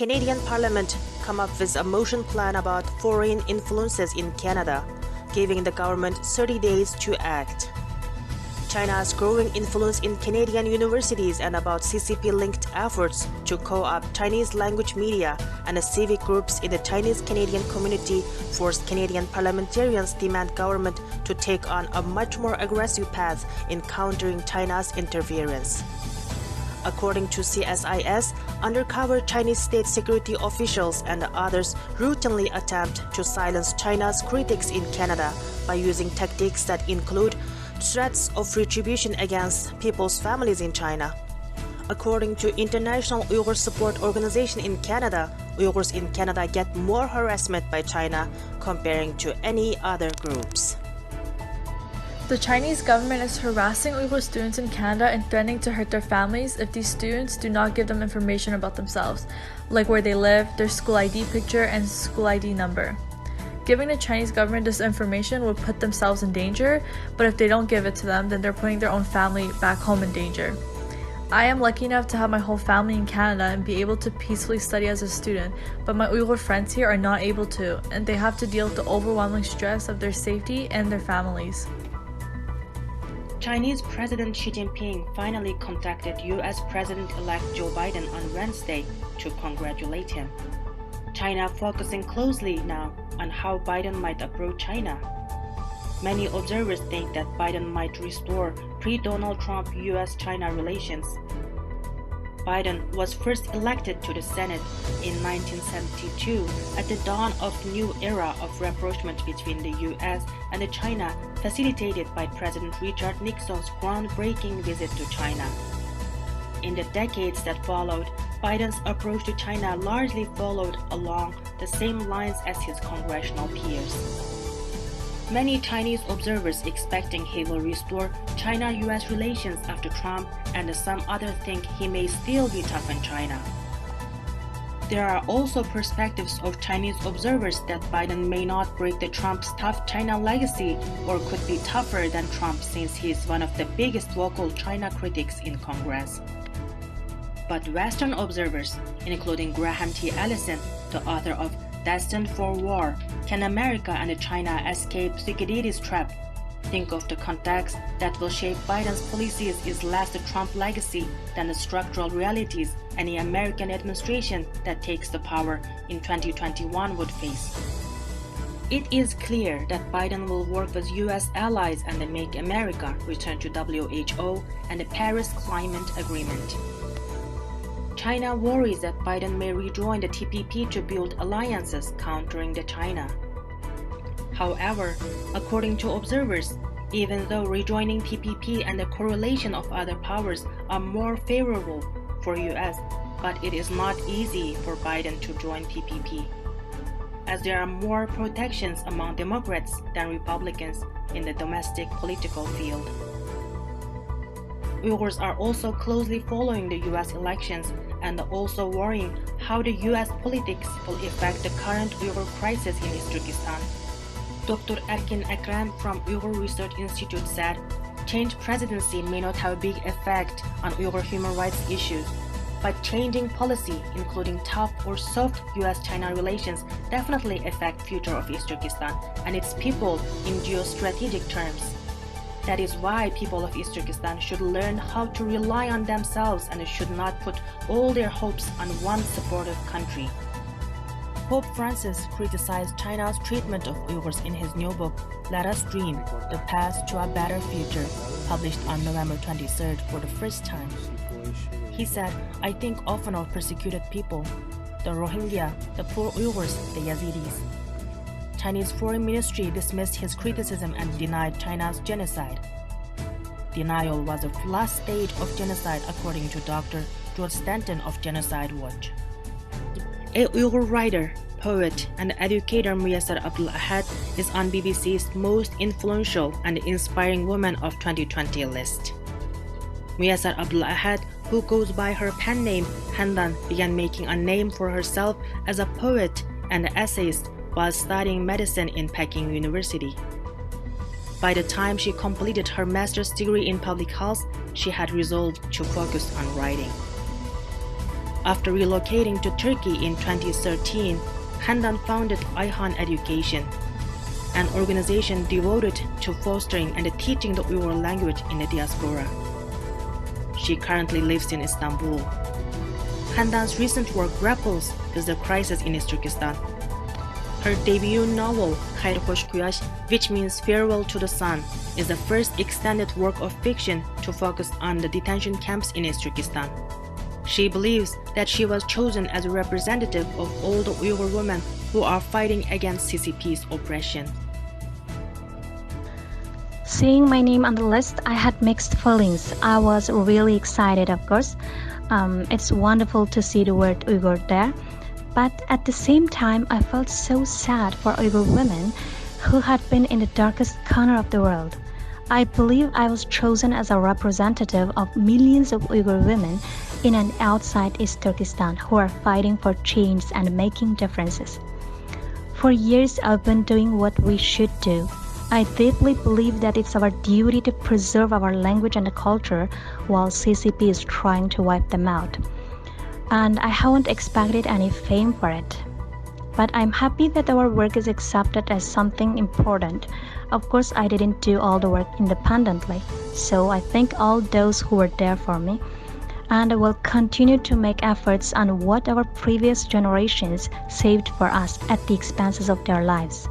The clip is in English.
Canadian Parliament come up with a motion plan about foreign influences in Canada, giving the government 30 days to act. China's growing influence in Canadian universities and about CCP-linked efforts to co-opt Chinese language media and civic groups in the Chinese-Canadian community forced Canadian parliamentarians demand government to take on a much more aggressive path in countering China's interference. According to CSIS, undercover Chinese state security officials and others routinely attempt to silence China's critics in Canada by using tactics that include threats of retribution against people's families in China. According to International Uyghur Support Organization in Canada, Uyghurs in Canada get more harassment by China comparing to any other groups. The Chinese government is harassing Uyghur students in Canada and threatening to hurt their families if these students do not give them information about themselves, like where they live, their school ID picture, and school ID number. Giving the Chinese government this information would put themselves in danger, but if they don't give it to them, then they're putting their own family back home in danger. I am lucky enough to have my whole family in Canada and be able to peacefully study as a student, but my Uyghur friends here are not able to, and they have to deal with the overwhelming stress of their safety and their families. Chinese President Xi Jinping finally contacted U.S. President-elect Joe Biden on Wednesday to congratulate him. China focusing closely now on how Biden might approach China. Many observers think that Biden might restore pre-Donald Trump U.S.-China relations. Biden was first elected to the Senate in 1972 at the dawn of a new era of rapprochement between the U.S. and China, facilitated by President Richard Nixon's groundbreaking visit to China. In the decades that followed, Biden's approach to China largely followed along the same lines as his congressional peers. Many Chinese observers expecting he will restore China-US relations after Trump, and some others think he may still be tough on China. There are also perspectives of Chinese observers that Biden may not break the Trump's tough China legacy or could be tougher than Trump since he is one of the biggest vocal China critics in Congress. But Western observers, including Graham T. Allison, the author of Destined for War, Can America and China Escape Thucydides' Trap, think of the context that will shape Biden's policies is less the Trump legacy than the structural realities any American administration that takes the power in 2021 would face. It is clear that Biden will work with U.S. allies and make America return to WHO and the Paris Climate Agreement. China worries that Biden may rejoin the TPP to build alliances countering China. However, according to observers, even though rejoining TPP and the correlation of other powers are more favorable for US, but it is not easy for Biden to join TPP, as there are more protections among Democrats than Republicans in the domestic political field. Uyghurs are also closely following the US elections and also worrying how the US politics will affect the current Uyghur crisis in East Turkestan. Dr. Erkin Ekrem from Uyghur Research Institute said, "Change presidency may not have a big effect on Uyghur human rights issues, but changing policy, including tough or soft US-China relations, definitely affect future of East Turkestan and its people in geostrategic terms. That is why people of East Turkestan should learn how to rely on themselves and should not put all their hopes on one supportive country." Pope Francis criticized China's treatment of Uyghurs in his new book, Let Us Dream, The Path to a Better Future, published on November 23rd for the first time. He said, "I think often of persecuted people, the Rohingya, the poor Uyghurs, the Yazidis." Chinese Foreign Ministry dismissed his criticism and denied China's genocide. Denial was the last stage of genocide according to Dr. George Stanton of Genocide Watch. A Uyghur writer, poet, and educator Muyassar Abdul Ahad is on BBC's most influential and inspiring women of 2020 list. Muyassar Abdul Ahad, who goes by her pen name Handan, began making a name for herself as a poet and essayist while studying medicine in Peking University. By the time she completed her master's degree in public health, she had resolved to focus on writing. After relocating to Turkey in 2013, Handan founded Ayhan Education, an organization devoted to fostering and teaching the Uyghur language in the diaspora. She currently lives in Istanbul. Handan's recent work grapples with the crisis in East Turkestan. Her debut novel, Hayr Hoş Kuyaş, which means Farewell to the Sun, is the first extended work of fiction to focus on the detention camps in East Turkestan. She believes that she was chosen as a representative of all the Uyghur women who are fighting against CCP's oppression. Seeing my name on the list, I had mixed feelings. I was really excited, of course. It's wonderful to see the word Uyghur there. But at the same time, I felt so sad for Uyghur women who had been in the darkest corner of the world. I believe I was chosen as a representative of millions of Uyghur women in and outside East Turkestan who are fighting for change and making differences. For years, I've been doing what we should do. I deeply believe that it's our duty to preserve our language and culture while CCP is trying to wipe them out. And I haven't expected any fame for it. But I'm happy that our work is accepted as something important. Of course, I didn't do all the work independently, so I thank all those who were there for me. And I will continue to make efforts on what our previous generations saved for us at the expenses of their lives.